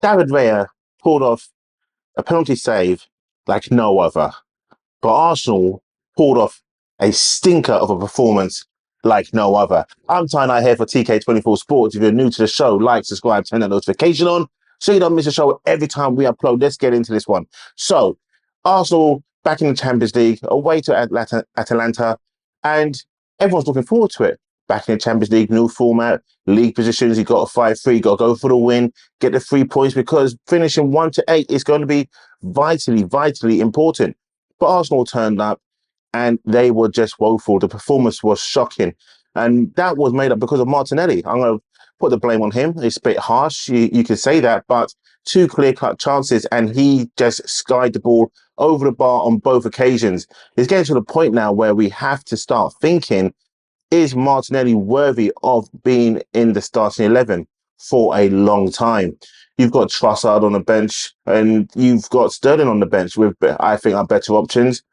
David Raya pulled off a penalty save like no other. But Arsenal pulled off a stinker of a performance like no other. I'm Ty Knight here for TK24 Sports. If you're new to the show, like, subscribe, turn that notification on so you don't miss a show every time we upload. Let's get into this one. So, Arsenal back in the Champions League, away to Atalanta, and everyone's looking forward to it. Back in the Champions League, new format, league positions, you got a 5-3, got to go for the win, get the 3 points because finishing 1 to 8 is going to be vitally important. But Arsenal turned up and they were just woeful. The performance was shocking. And that was made up because of Martinelli. I'm going to put the blame on him. It's a bit harsh. You could say that, but 2 clear-cut chances and he just skied the ball over the bar on both occasions. It's getting to the point now where we have to start thinking, is Martinelli worthy of being in the starting 11 for a long time? You've got Trossard on the bench and you've got Sterling on the bench with, I think, are better options.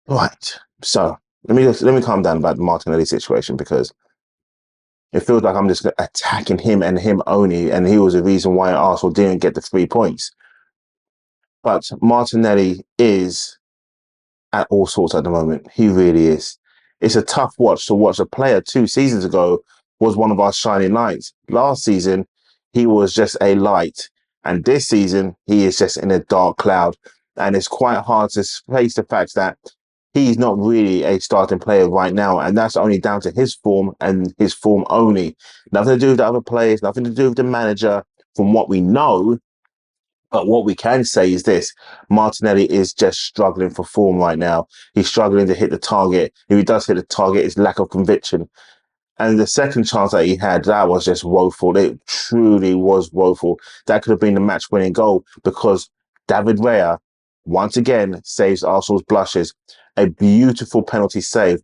Right. So let me calm down about the Martinelli situation because it feels like I'm just attacking him and him only, and he was the reason why Arsenal didn't get the 3 points. But Martinelli is at all sorts at the moment. He really is. It's a tough watch to watch. A player 2 seasons ago was one of our shining lights. Last season, he was just a light. And this season, he is just in a dark cloud. And it's quite hard to face the fact that he's not really a starting player right now. And that's only down to his form and his form only. Nothing to do with the other players, nothing to do with the manager. From what we know, but what we can say is this: Martinelli is just struggling for form right now. He's struggling to hit the target. If he does hit the target, it's lack of conviction. And the second chance that he had, that was just woeful. It truly was woeful. That could have been the match-winning goal because David Raya, once again, saves Arsenal's blushes. A beautiful penalty save.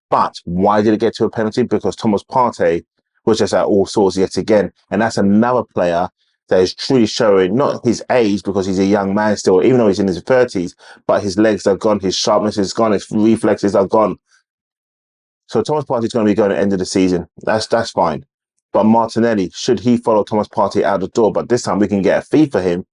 But why did it get to a penalty? Because Thomas Partey was just at all sorts yet again. And that's another player that is truly showing not his age because he's a young man still, even though he's in his 30s, but his legs are gone, his sharpness is gone, his reflexes are gone. So Thomas Partey is going to be going at the end of the season. That's fine. But Martinelli, should he follow Thomas Partey out the door? But this time we can get a fee for him.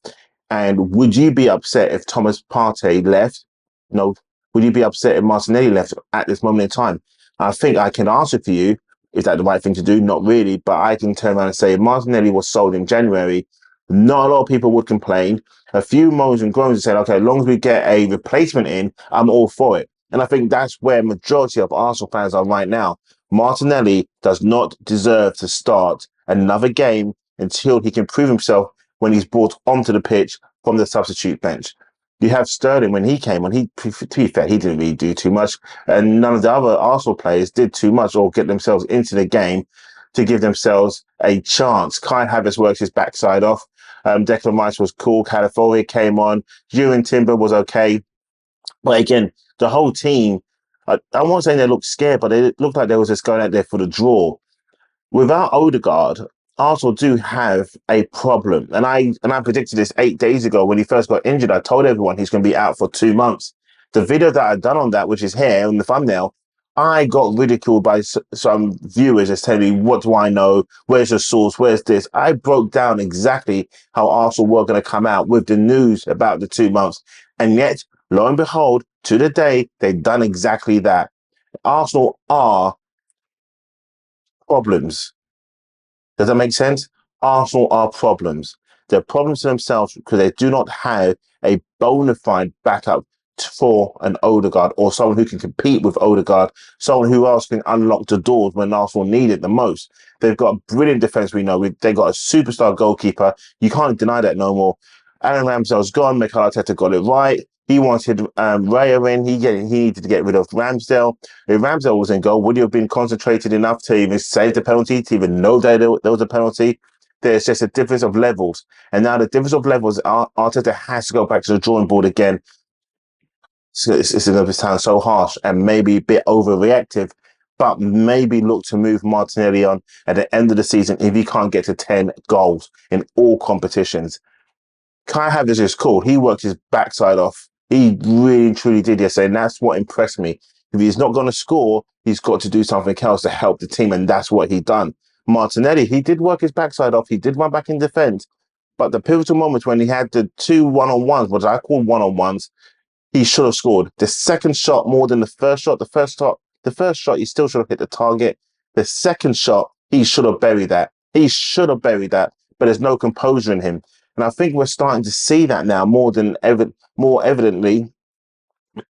And would you be upset if Thomas Partey left? No. Would you be upset if Martinelli left at this moment in time? I think I can answer for you. Is that the right thing to do? Not really. But I can turn around and say if Martinelli was sold in January, not a lot of people would complain. A few moans and groans and say, okay, as long as we get a replacement in, I'm all for it. And I think that's where majority of Arsenal fans are right now. Martinelli does not deserve to start another game until he can prove himself when he's brought onto the pitch from the substitute bench. You have Sterling when he came on. To be fair, he didn't really do too much, and none of the other Arsenal players did too much or get themselves into the game to give themselves a chance. Kai Havertz works his backside off. Declan Rice was cool. California came on. Ewan Timber was okay. But again, the whole team, I won't say they looked scared, but they looked like they was just going out there for the draw. Without Odegaard, Arsenal do have a problem. And I predicted this 8 days ago when he first got injured. I told everyone he's going to be out for 2 months. The video that I'd done on that, which is here in the thumbnail, I got ridiculed by some viewers as telling me, what do I know? Where's the source? Where's this? I broke down exactly how Arsenal were going to come out with the news about the 2 months. And yet, lo and behold, to the day, they've done exactly that. Arsenal are problems. Does that make sense? Arsenal are problems. They're problems to themselves because they do not have a bona fide backup for an Odegaard or someone who can compete with Odegaard, someone who else can unlock the doors when Arsenal need it the most. They've got a brilliant defense, we know. They've got a superstar goalkeeper. You can't deny that no more. Aaron Ramsdale's gone. Mikel Arteta got it right. He wanted Raya in. He needed to get rid of Ramsdale. If Ramsdale was in goal, would he have been concentrated enough to even save the penalty, to even know that there was a penalty? There's just a difference of levels. And now the difference of levels, Arteta has to go back to the drawing board again. It's going to sound so harsh and maybe a bit overreactive, but maybe look to move Martinelli on at the end of the season if he can't get to 10 goals in all competitions. Kai Havertz is cool. He worked his backside off. He really, truly did yesterday, and that's what impressed me. If he's not going to score, he's got to do something else to help the team, and that's what he done. Martinelli, he did work his backside off. He did run back in defence, But the pivotal moments when he had the two one-on-ones, what I call one-on-ones, he should have scored. The second shot more than the first shot. The first shot, he still should have hit the target. The second shot, he should have buried that. He should have buried that. But there's no composure in him. And I think we're starting to see that now more than ever, more evidently.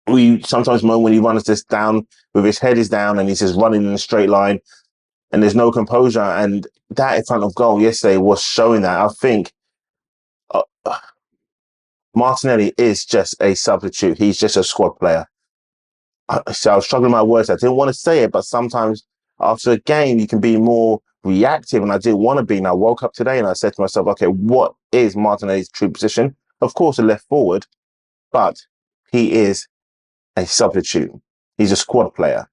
We sometimes moan when he runs this down with his head is down and he's just running in a straight line and there's no composure. And that in front of goal yesterday was showing that. I think uh, Martinelli is just a substitute. He's just a squad player. So I was struggling with my words. I didn't want to say it, but sometimes after a game, you can be more reactive, and I didn't want to be. And I woke up today and I said to myself, okay, what is Martinelli's true position? Of course, a left forward, but he is a substitute. He's a squad player.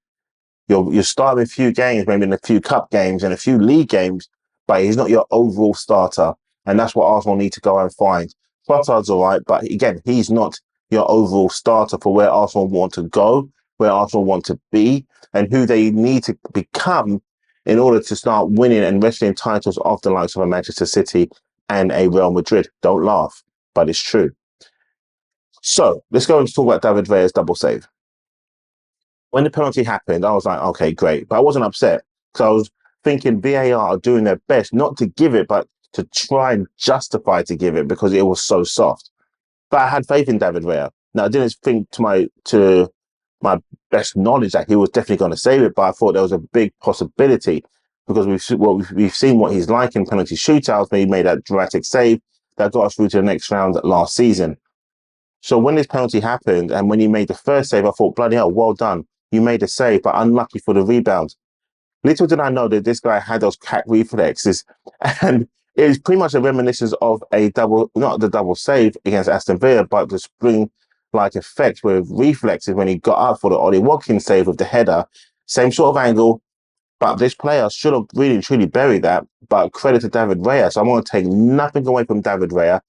You're starting a few games, maybe in a few cup games and a few league games, but he's not your overall starter. And that's what Arsenal need to go and find. Trossard's all right, but again, he's not your overall starter for where Arsenal want to go, where Arsenal want to be, and who they need to become in order to start winning and wrestling titles off the likes of a Manchester City and a Real Madrid. Don't laugh, but it's true. So let's go and talk about David Raya's double save. When the penalty happened, I was like, okay, great. But I wasn't upset because I was thinking VAR are doing their best not to give it, but to try and justify to give it because it was so soft. But I had faith in David Raya. Now, I didn't think to my best knowledge that he was definitely going to save it, but I thought there was a big possibility because we've seen what he's like in penalty shootouts. He made that dramatic save that got us through to the next round last season. So when this penalty happened and when he made the first save, I thought, bloody hell, well done. You made a save, but unlucky for the rebound. Little did I know that this guy had those cat reflexes, and it was pretty much a reminiscence of not the double save against Aston Villa, but the spring-like effect with reflexes when he got up for the Ollie Watkins save with the header. Same sort of angle, but this player should have really truly buried that. But credit to David Raya. So I'm going to take nothing away from David Raya.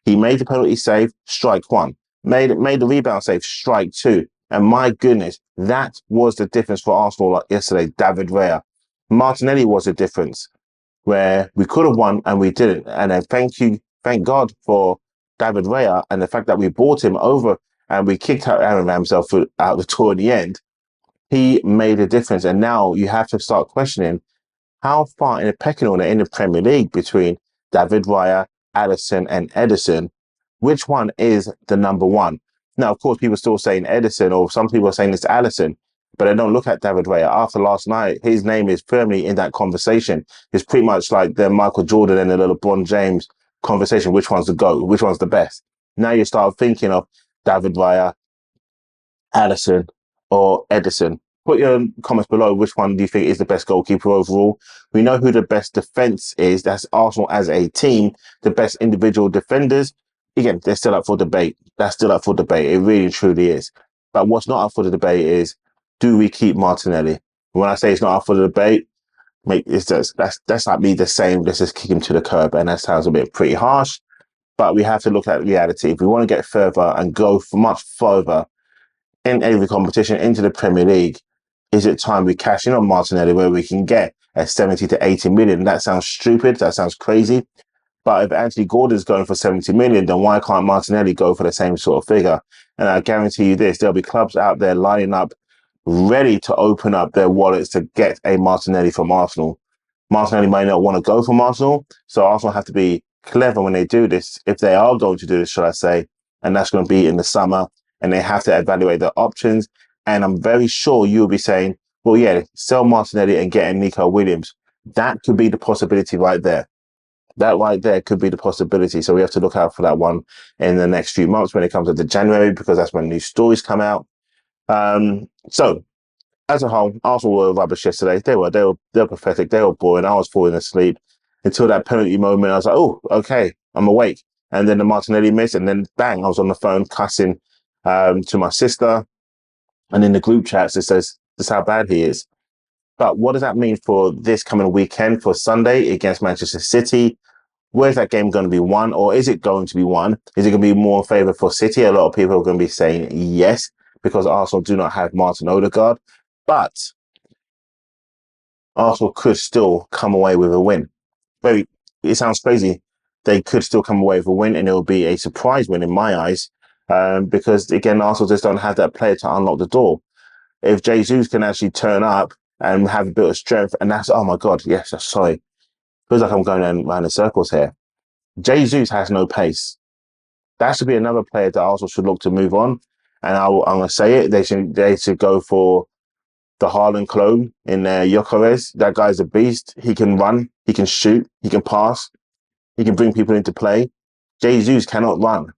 He made the penalty save, strike one. Made the rebound save, strike two. And my goodness, that was the difference for Arsenal yesterday, David Raya. Martinelli was the difference, where we could have won and we didn't. And then thank God for David Raya and the fact that we bought him over and we kicked out Aaron Ramsdale out the tour in the end. He made a difference. And now you have to start questioning how far in the pecking order in the Premier League between David Raya, Alisson, and Ederson, which one is the number one? Now, of course, people are still saying Ederson, or some people are saying it's Alisson, but they don't look at David Raya. After last night, his name is firmly in that conversation. It's pretty much like the Michael Jordan and the LeBron James conversation. Which one's the GOAT? Which one's the best? Now you start thinking of David Raya, Alisson, or Ederson. Put your comments below. Which one do you think is the best goalkeeper overall? We know who the best defense is. That's Arsenal as a team. The best individual defenders. Again, they're still up for debate. That's still up for debate. It really truly is. But what's not up for the debate is, do we keep Martinelli? When I say it's not up for the debate, that's like me the same. Let's just kick him to the curb. And that sounds a bit pretty harsh. But we have to look at reality. If we want to get further and go for much further in every competition into the Premier League, is it time we cash in on Martinelli where we can get a 70 to 80 million? That sounds stupid. That sounds crazy. But if Anthony Gordon's going for 70 million, then why can't Martinelli go for the same sort of figure? And I guarantee you this, there'll be clubs out there lining up, ready to open up their wallets to get a Martinelli from Arsenal. Martinelli might not want to go from Arsenal, so Arsenal have to be clever when they do this, if they are going to do this, should I say, and that's going to be in the summer, and they have to evaluate their options. And I'm very sure you'll be saying, well, yeah, sell Martinelli and get a Nico Williams. That could be the possibility right there. That right there could be the possibility. So we have to look out for that one in the next few months when it comes to January, because that's when new stories come out. So as a whole, Arsenal were rubbish yesterday. They were pathetic. They were boring. I was falling asleep until that penalty moment. I was like, oh, okay, I'm awake. And then the Martinelli miss, and then bang, I was on the phone cussing to my sister. And in the group chats, it says, this is how bad he is. But what does that mean for this coming weekend, for Sunday against Manchester City? Where's that game going to be won, or is it going to be won? Is it going to be more in favour for City? A lot of people are going to be saying yes, because Arsenal do not have Martin Odegaard. But Arsenal could still come away with a win. It sounds crazy, they could still come away with a win, and it will be a surprise win in my eyes, because again, Arsenal just don't have that player to unlock the door. If Jesus can actually turn up and have a bit of strength, and that's, oh my God, yes, sorry. Feels like I'm going around in circles here. Jesus has no pace. That should be another player that Arsenal should look to move on. And I'm going to say it, they should go for the Haaland clone in Gyökeres. That guy's a beast. He can run, he can shoot, he can pass, he can bring people into play. Jesus cannot run.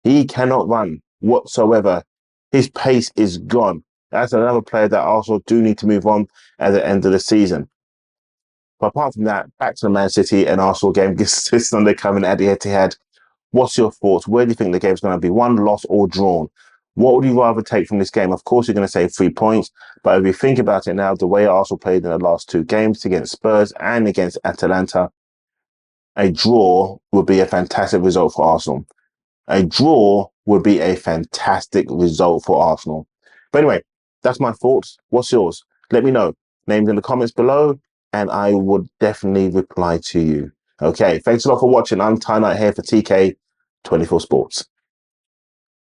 He cannot run whatsoever. His pace is gone. That's another player that Arsenal do need to move on at the end of the season. But apart from that, back to the Man City and Arsenal game this Sunday coming at the Etihad. What's your thoughts? Where do you think the game's going to be? Won, lost, or drawn? What would you rather take from this game? Of course, you're going to say 3 points, but if you think about it now, the way Arsenal played in the last 2 games against Spurs and against Atalanta, a draw would be a fantastic result for Arsenal. A draw would be a fantastic result for Arsenal. But anyway, that's my thoughts. What's yours? Let me know. Names in the comments below, and I would definitely reply to you. Okay, thanks a lot for watching. I'm Ty Knight here for TK24 Sports.